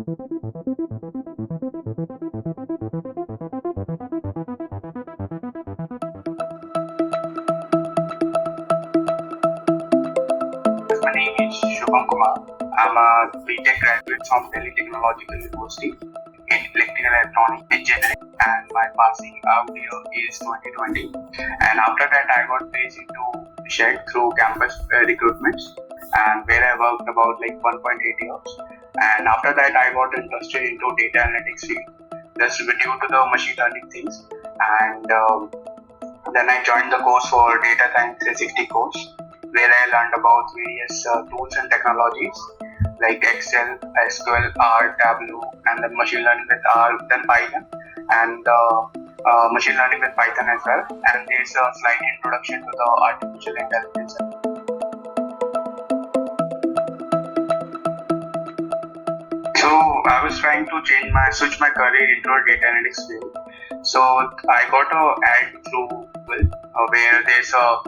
My name is Shubham. I'm a BTech graduate from Delhi Technological University in Electrical Electronics Engineering, and my passing out year is 2020. And after that, I got placed into Shed through campus recruitments, and where I worked about like 1.8 years. And after that, I got interested into data analytics field, just due to the machine learning things. And then I joined the course for Data Science 360 course, where I learned about various tools and technologies like Excel, SQL, R, Tableau, and then machine learning with R, then Python, and machine learning with Python as well. And there's a slight introduction to the artificial intelligence. So I was trying to switch my career into a data analytics field. So I got a ad through Google where there's a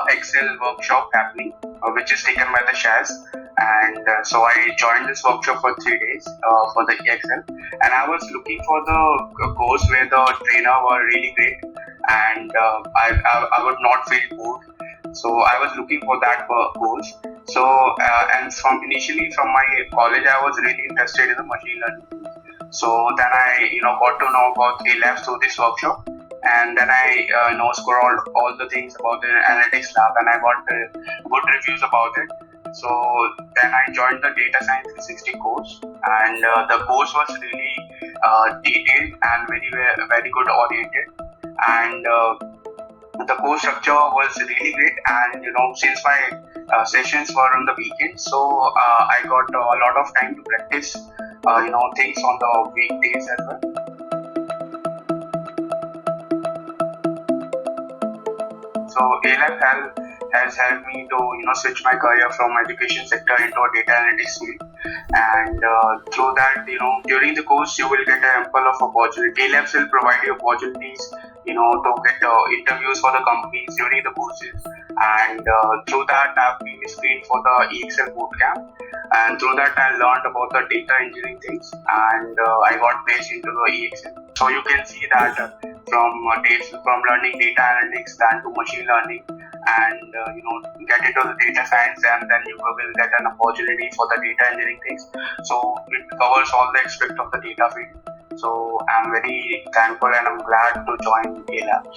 Excel workshop happening, which is taken by the Shaz. And so I joined this workshop for 3 days for the Excel. And I was looking for the course where the trainer were really great, and I would not feel bored. So I was looking for that course. So and initially from my college, I was really interested in the machine learning. So then I got to know about ALabs through this workshop, and then I scrolled all the things about the AnalytixLabs, and I got good reviews about it. So then I joined the Data Science 360 course, and the course was really detailed and very good oriented, and the course structure was really great. And since my sessions were on the weekend, so I got a lot of time to practice things on the weekdays as well. So ALab has helped me to switch my career from education sector into a data analytics field, and through that during the course you will get an ample of opportunity. ALabs will provide you opportunities to get interviews for the companies during the courses, and through that I've been screened for the EXL bootcamp, and through that I learned about the data engineering things, and I got placed into the EXL. So you can see that from learning data analytics then to machine learning, and get into the data science, and then you will get an opportunity for the data engineering things. So it covers all the aspects of the data field. So I'm very thankful and I'm glad to join ALabs.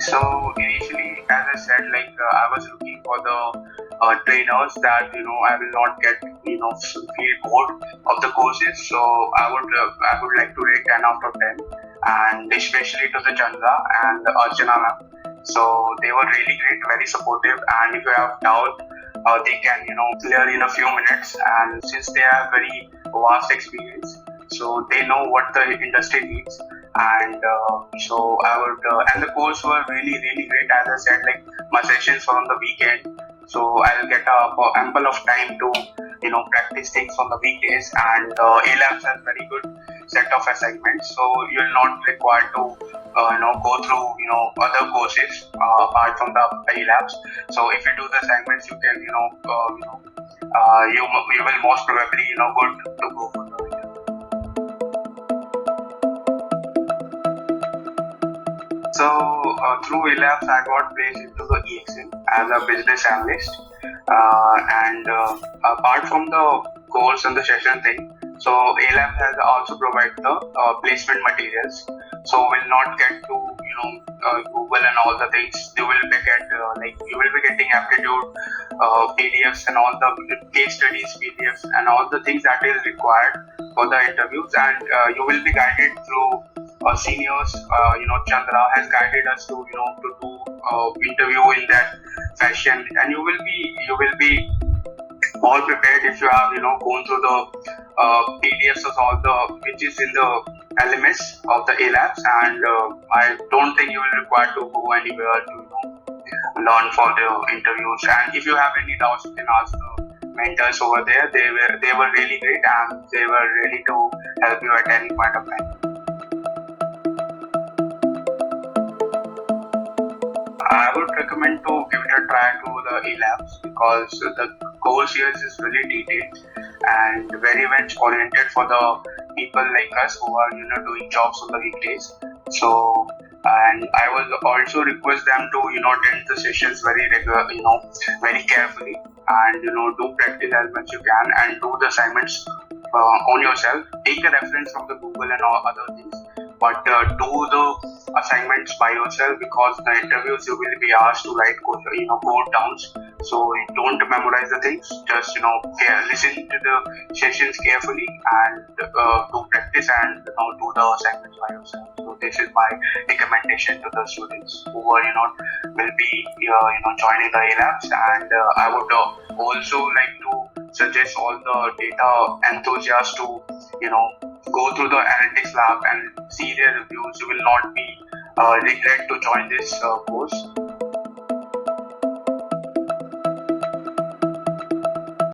So initially, as I said, I was looking for the trainers that I will not get feel bored of the courses. So I would like to rate 10 out of 10, and especially to the Chandra and the Archana ma'am. So they were really great, very supportive, and if you have doubt, they can clear in a few minutes. And since they have very vast experience, so they know what the industry needs. And so I would and the course were really great. As I said, my sessions were on the weekend, so I'll get ample of time to practice things on the weekdays. And ALabs has very good set of assignments, so you'll not require to go through other courses apart from the ALabs. So if you do the assignments, you can you will most probably good to go for the interview. So through ALabs, I got placed into the EXL as a business analyst, and apart from the course and the session thing, so ALabs has also provided the placement materials. So we'll not get to Google and all the things. You will be getting aptitude PDFs and all the case studies PDFs and all the things that is required for the interviews, and you will be guided through seniors. Chandra has guided us to do interview in that fashion, and you will be all prepared if you have gone through the PDFs of all the which is in the LMS of the ALabs, and I don't think you will require to go anywhere to learn for the interviews. And if you have any doubts, you can ask the mentors over there. They were really great, and they were ready to help you at any point of time. I would recommend to give it a try to the A labs because the course here is really detailed and very much oriented for the people like us who are doing jobs on the weekdays. So and I will also request them to attend the sessions very regular, very carefully, and do practice as much you can and do the assignments on yourself. Take a reference from the Google and all other things, but do the assignments by yourself because the interviews you will be asked to write code downs. So don't memorize the things. Just listen to the sessions carefully and do practice and do the assignments by yourself. So this is my recommendation to the students who are will be joining the A labs, and I would also like to suggest all the data enthusiasts to go through the analytics lab and see their reviews. You will not be regret to join this course.